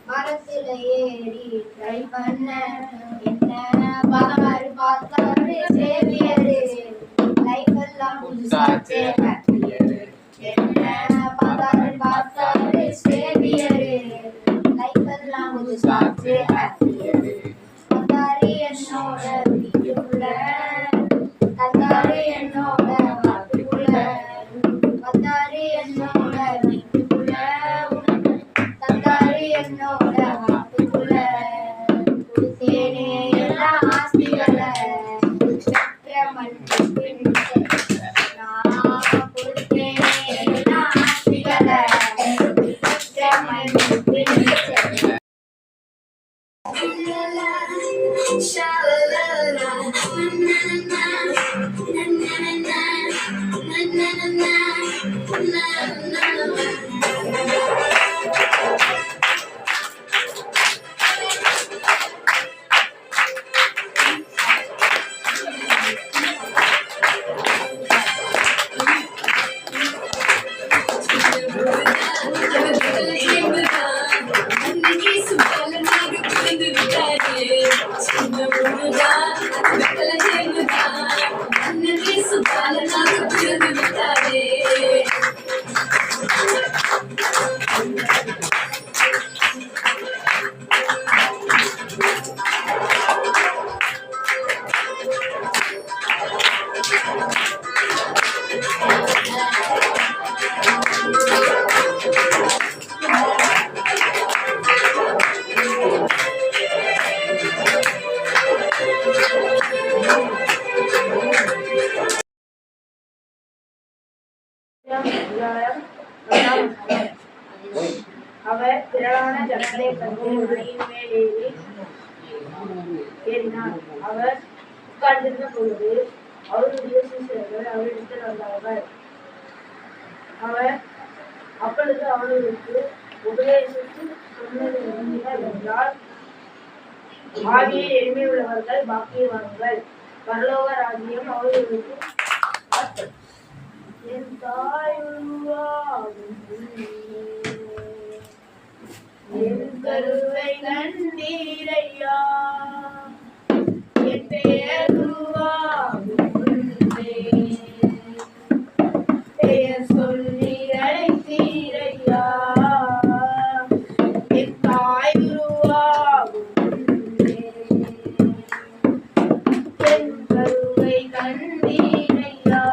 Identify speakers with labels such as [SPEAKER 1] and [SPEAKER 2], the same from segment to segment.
[SPEAKER 1] மரத்துல ஏறி ட்ரை பண்ண என்ன பார்த்தாரு சேவியரு லைஃப் எல்லாம் புதுசாச்சே ஹாப்பியரு என்ன பார்த்தாரு சேவியரு லைஃப் எல்லாம் புதுசாச்சே ஹாப்பியரு வந்தாரு என்னோட வீட்டுக்குள்ள தந்தாரு என்னோட வாட்டுக்குள்ள வந்தாரு என்னோட வீட்டுக்குள்ள தந்தாரு என்னோட வாட்டுக்குள்ள கொடுத்தேனே எல்லா ஆஸ்திகளை நான் கொடுத்தேனே எல்லா ஆஸ்திகளை அவர் திரளான ஜனங்களை கண்டு மலையின் மேல் ஏறினார். அவர் உட்கார்ந்திருந்த பொழுது அவருடைய சீஷர்கள் அவரிடத்தில் வந்தார்கள். அவர் அப்பொழுது அவர்களுக்கு உபதேசித்து சொன்னது என்னவென்றால், ஆவியில் எளிமை உள்ளவர்கள் பாக்கியவான்கள், பரலோக ராஜ்யம் அவர்களுக்கு. என் தாய் என் கருவை கண்டீரையா, என் பெயர் பெயர் சொல்லி அழைத்தீரையா, என் தாய் என் கருவை கண்டீரையா,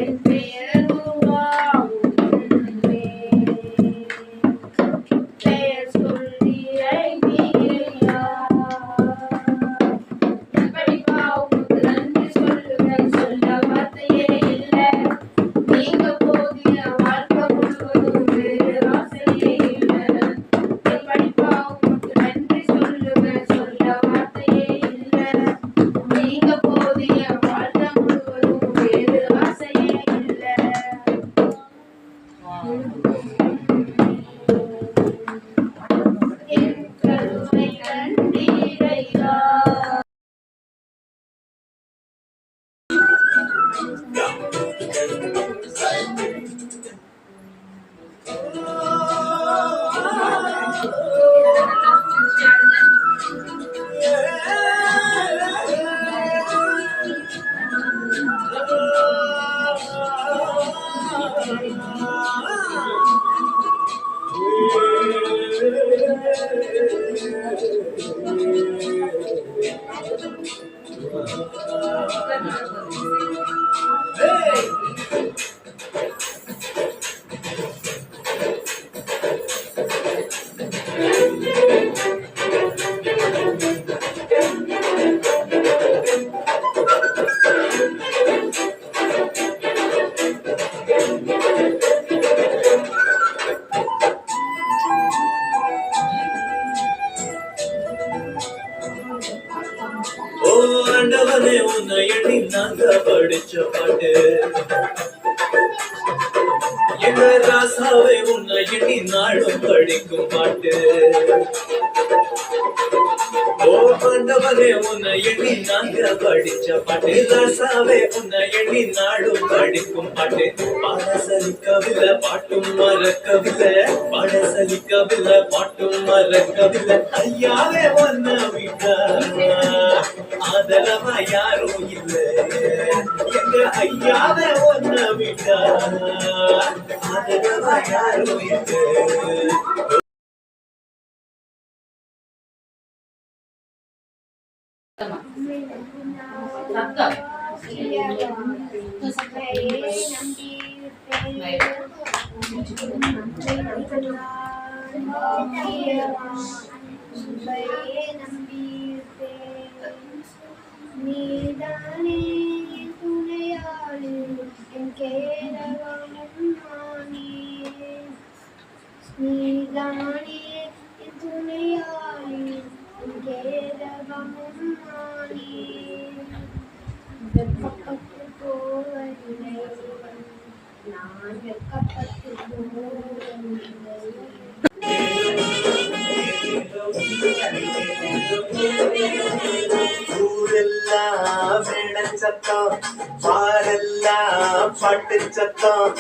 [SPEAKER 1] என் பெயர் பெயர் சொல்லி அழைத்தீரையா. எப்படிப்பா உங்களுக்கு நன்றி சொல்லுவேன், சொல்ல வார்த்தையே இல்லை. நீங்க போதிய வாழ்க்கை முழுவதும் வேறு ஆசையே இல்லை. எப்படிப்பா உங்களுக்கு நன்றி சொல்லுவேன், சொல்ல வார்த்தையே இல்லை. நீங்க போதிய வாழ்க்கை முழுவதும் வேறு ஆசையே இல்லை. என் கருவை கண்டீரையா.
[SPEAKER 2] எங்க ராசாவே உன்னை எண்ணி நாளும் படிக்கும் பாட்டு. ஓ ஆண்டவரே உன்னை எண்ணி நாங்க படிச்ச பாட்டு. ராசாவே உன்னை எண்ணி நாளும் படிக்கும் பாட்டு. பாட சலிக்கவில்லை பாட்டும் மறக்கவில்லை, பாட சலிக்கவில்லை பாட்டும் மறக்கவில்லை. ஐயாவே ஒன்ன விட்டா ஆதரவா யாரும் இல்லை, எங்க ஐயாவே ஒன்ன விட்டா ஆதரவா யாரும் இல்லை.
[SPEAKER 1] நீதானே துணையாளி என் கேரளமும் நானே, நீதானே என் துணையாளி என் கேரளமும் நானே. வெட்கப்பட்டு போவதில்லை நான், வெட்கப்பட்டு போவதில்லை.
[SPEAKER 2] ஊரெல்லாம் மேள சத்தம், பாரெல்லாம் பாட்டு சத்தம்.